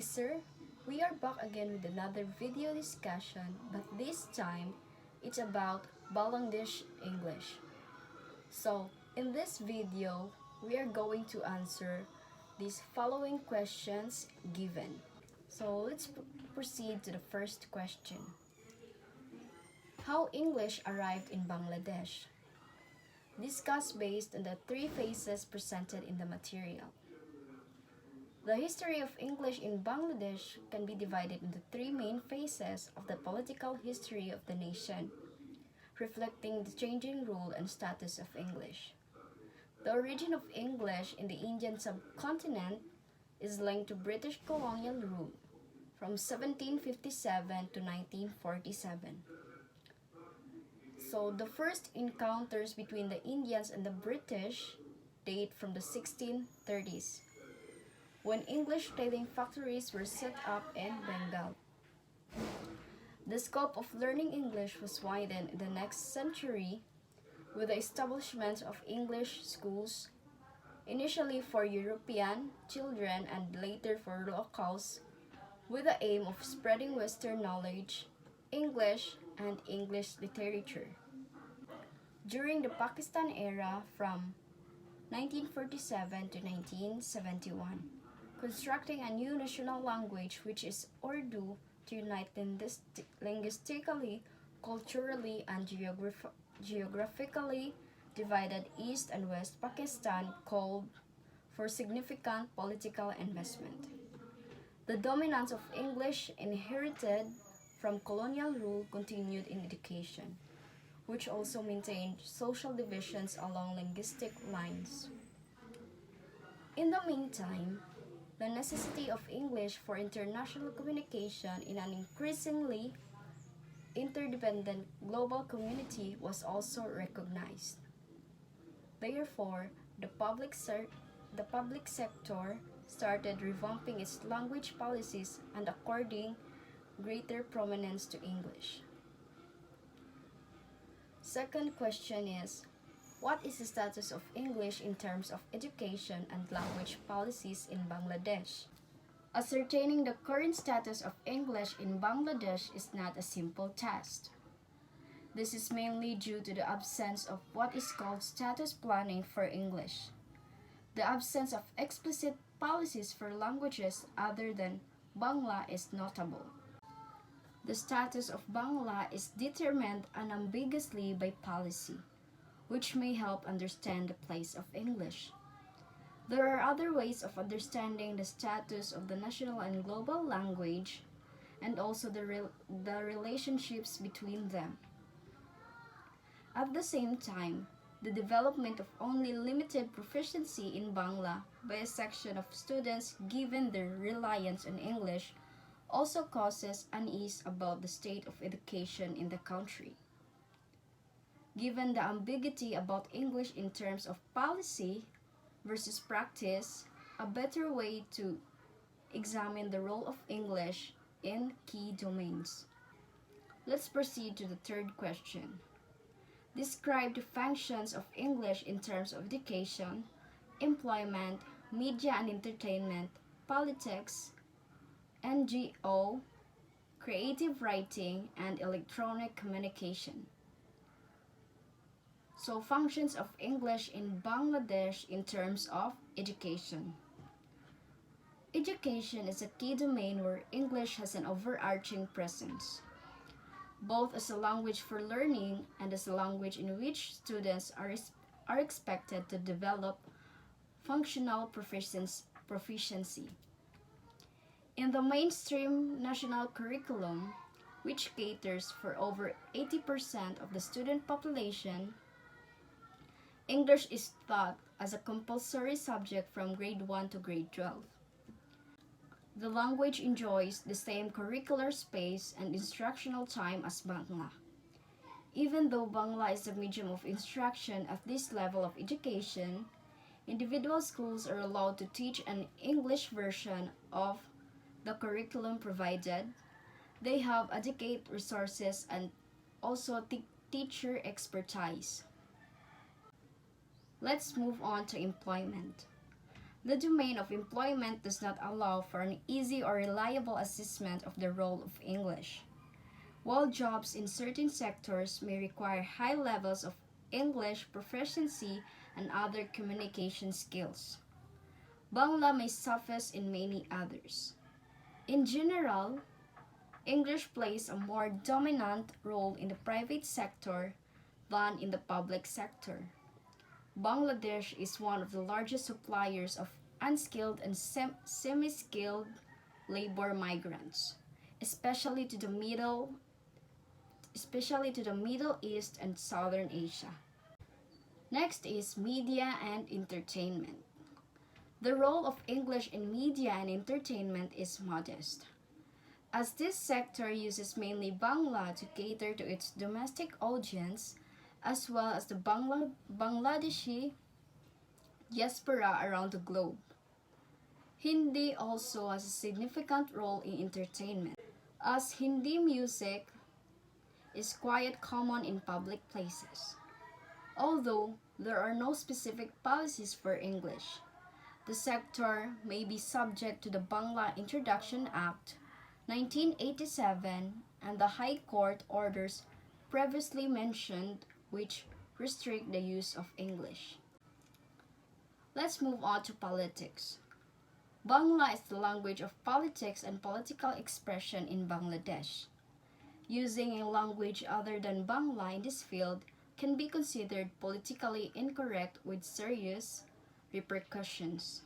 sir, we are back again with another video discussion, but this time it's about Bangladesh English. So, in this video, we are going to answer these following questions given. So, let's proceed to the first question. How English arrived in Bangladesh? Discuss based on the three phases presented in the material. The history of English in Bangladesh can be divided into three main phases of the political history of the nation, reflecting the changing role and status of English. The origin of English in the Indian subcontinent is linked to British colonial rule from 1757 to 1947. So the first encounters between the Indians and the British date from the 1630s, when English trading factories were set up in Bengal. The scope of learning English was widened in the next century with the establishment of English schools, initially for European children and later for locals, with the aim of spreading Western knowledge, English, and English literature. During the Pakistan era from 1947 to 1971, constructing a new national language which is Urdu to unite linguistically, culturally, and geographically divided East and West Pakistan called for significant political investment. The dominance of English inherited from colonial rule continued in education, which also maintained social divisions along linguistic lines. In the meantime, the necessity of English for international communication in an increasingly interdependent global community was also recognized. Therefore, the public sector started revamping its language policies and according greater prominence to English. Second question is, what is the status of English in terms of education and language policies in Bangladesh? Ascertaining the current status of English in Bangladesh is not a simple task. This is mainly due to the absence of what is called status planning for English. The absence of explicit policies for languages other than Bangla is notable. The status of Bangla is determined unambiguously by policy, which may help understand the place of English. There are other ways of understanding the status of the national and global language, and also the relationships between them. At the same time, the development of only limited proficiency in Bangla by a section of students given their reliance on English also causes unease about the state of education in the country. Given the ambiguity about English in terms of policy versus practice, a better way to examine the role of English in key domains. Let's proceed to the third question. Describe the functions of English in terms of education, employment, media and entertainment, politics, NGO, creative writing, and electronic communication. So, functions of English in Bangladesh in terms of education. Education is a key domain where English has an overarching presence, both as a language for learning and as a language in which students are expected to develop functional proficiency. In the mainstream national curriculum, which caters for over 80% of the student population, English is taught as a compulsory subject from grade 1 to grade 12. The language enjoys the same curricular space and instructional time as Bangla. Even though Bangla is a medium of instruction at this level of education, individual schools are allowed to teach an English version of the curriculum provided. They have adequate resources and also teacher expertise. Let's move on to employment. The domain of employment does not allow for an easy or reliable assessment of the role of English. While jobs in certain sectors may require high levels of English proficiency and other communication skills, Bangla may suffice in many others. In general, English plays a more dominant role in the private sector than in the public sector. Bangladesh is one of the largest suppliers of unskilled and semi-skilled labor migrants, especially to the Middle East and Southern Asia. Next is media and entertainment. The role of English in media and entertainment is modest, as this sector uses mainly Bangla to cater to its domestic audience as well as the Bangladeshi diaspora around the globe. Hindi also has a significant role in entertainment, as Hindi music is quite common in public places. Although there are no specific policies for English, the sector may be subject to the Bangla Introduction Act 1987 and the High Court orders previously mentioned which restrict the use of English. Let's move on to politics. Bangla is the language of politics and political expression in Bangladesh. Using a language other than Bangla in this field can be considered politically incorrect with serious repercussions.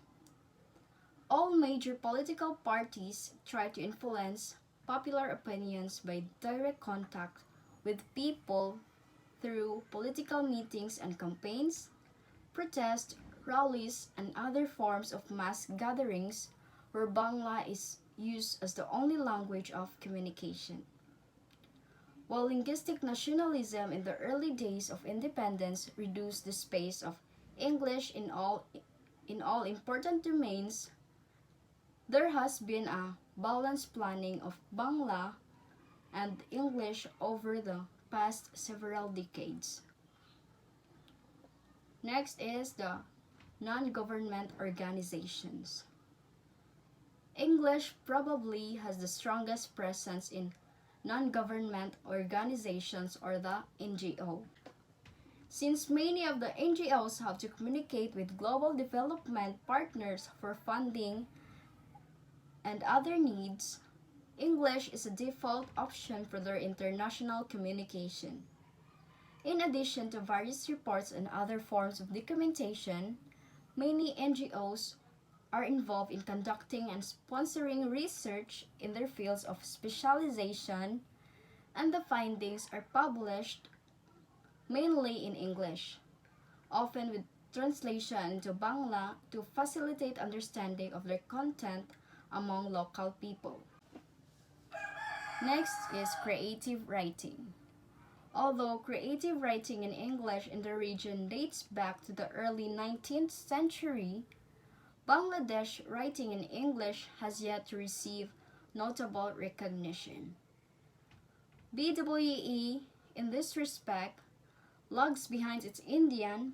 All major political parties try to influence popular opinions by direct contact with people through political meetings and campaigns, protests, rallies, and other forms of mass gatherings where Bangla is used as the only language of communication. While linguistic nationalism in the early days of independence reduced the space of English in all important domains, there has been a balanced planning of Bangla and English over the past several decades. Next is the non-government organizations. English probably has the strongest presence in non-government organizations or the NGO. Since many of the NGOs have to communicate with global development partners for funding and other needs, English is a default option for their international communication. In addition to various reports and other forms of documentation, many NGOs are involved in conducting and sponsoring research in their fields of specialization, and the findings are published mainly in English, often with translation into Bangla to facilitate understanding of their content among local people. Next is creative writing. Although creative writing in English in the region dates back to the early 19th century, Bangladesh writing in English has yet to receive notable recognition. BWE, in this respect, lags behind its Indian,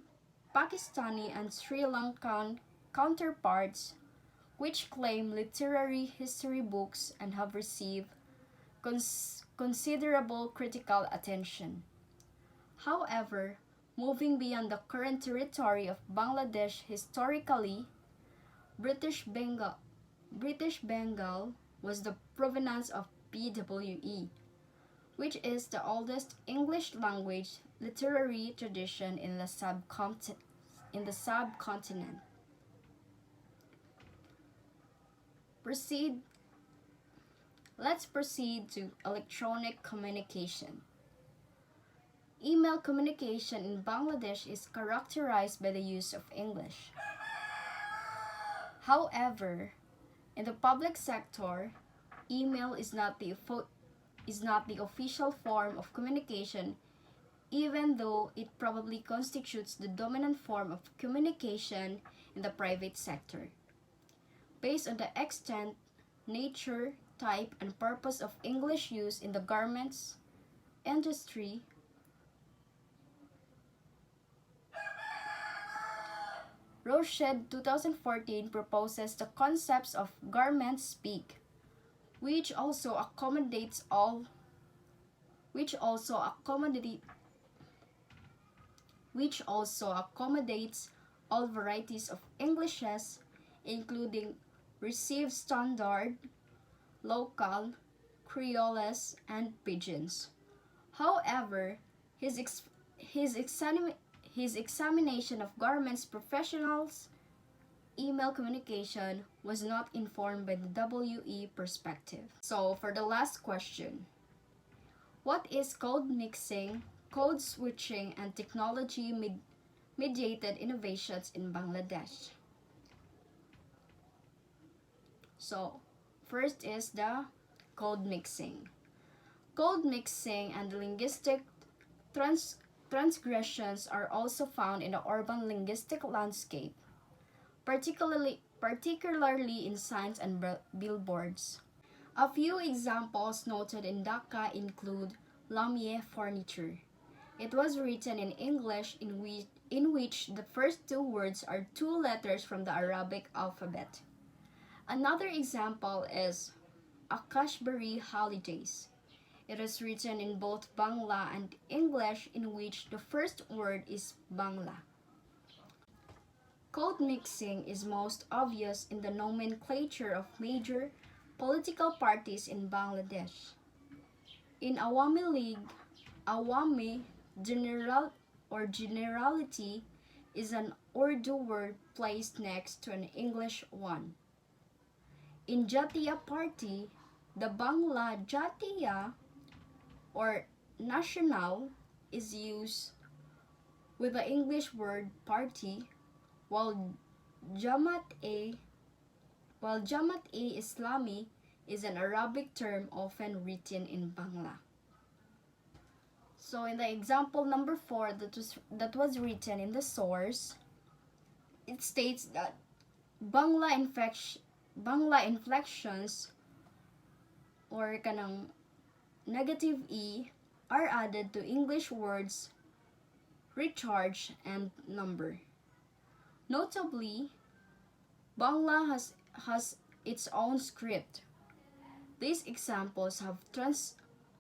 Pakistani, and Sri Lankan counterparts, which claim literary history books and have received considerable critical attention. However, moving beyond the current territory of Bangladesh historically, British Bengal was the provenance of BWE, which is the oldest English language literary tradition in the subcontinent. Let's proceed to electronic communication. Email communication in Bangladesh is characterized by the use of English. However, in the public sector, email is not the official form of communication, even though it probably constitutes the dominant form of communication in the private sector. Based on the extent, nature, type, and purpose of English use in the garments industry, Roched 2014 proposes the concepts of garment speak, which also accommodates all varieties of Englishes, including received standard, local, creoles, and pidgins. However, his examination of garments professionals' email communication was not informed by the WE perspective. So, for the last question, what is code mixing, code switching, and technology mediated innovations in Bangladesh? So, first is the code mixing. Code mixing and linguistic transgressions are also found in the urban linguistic landscape, particularly in signs and billboards. A few examples noted in Dhaka include Lamie Furniture. It was written in English in which the first two words are two letters from the Arabic alphabet. Another example is Akashbari Holidays. It is written in both Bangla and English in which the first word is Bangla. Code mixing is most obvious in the nomenclature of major political parties in Bangladesh. In Awami League, Awami generality is an Urdu word placed next to an English one. In Jatiya Party, the Bangla Jatiya or national is used with the English word party, while Jamaat-e Islami is an Arabic term often written in Bangla. So in the example number 4 that was written in the source, it states that Bangla inflections or kanang negative E are added to English words recharge and number. Notably, Bangla has its own script. These examples have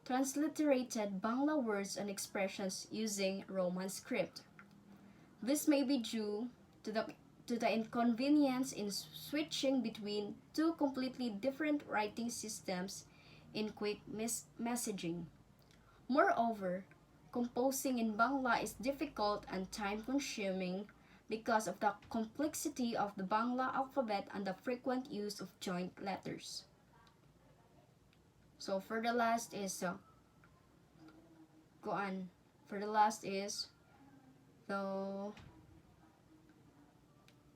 transliterated Bangla words and expressions using Roman script. This may be due to the inconvenience in switching between two completely different writing systems in quick messaging. Moreover, composing in Bangla is difficult and time-consuming because of the complexity of the Bangla alphabet and the frequent use of joint letters. So for the last is the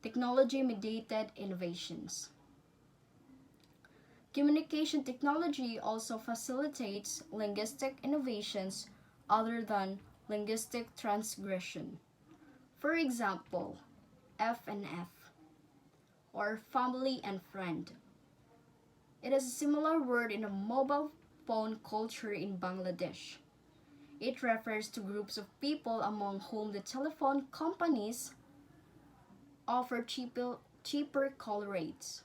technology-mediated innovations. Communication technology also facilitates linguistic innovations other than linguistic transgression. For example, F&F, or family and friend. It is a similar word in the mobile phone culture in Bangladesh. It refers to groups of people among whom the telephone companies offer cheaper call rates.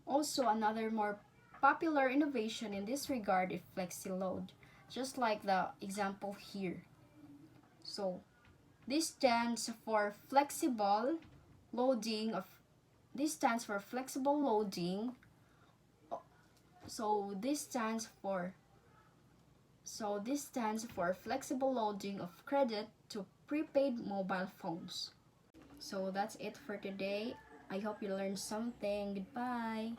Also, another more popular innovation in this regard is FlexiLoad, just like the example here. So, this stands for flexible loading. This stands for flexible loading of credit to prepaid mobile phones. So that's it for today. I hope you learned something. Goodbye.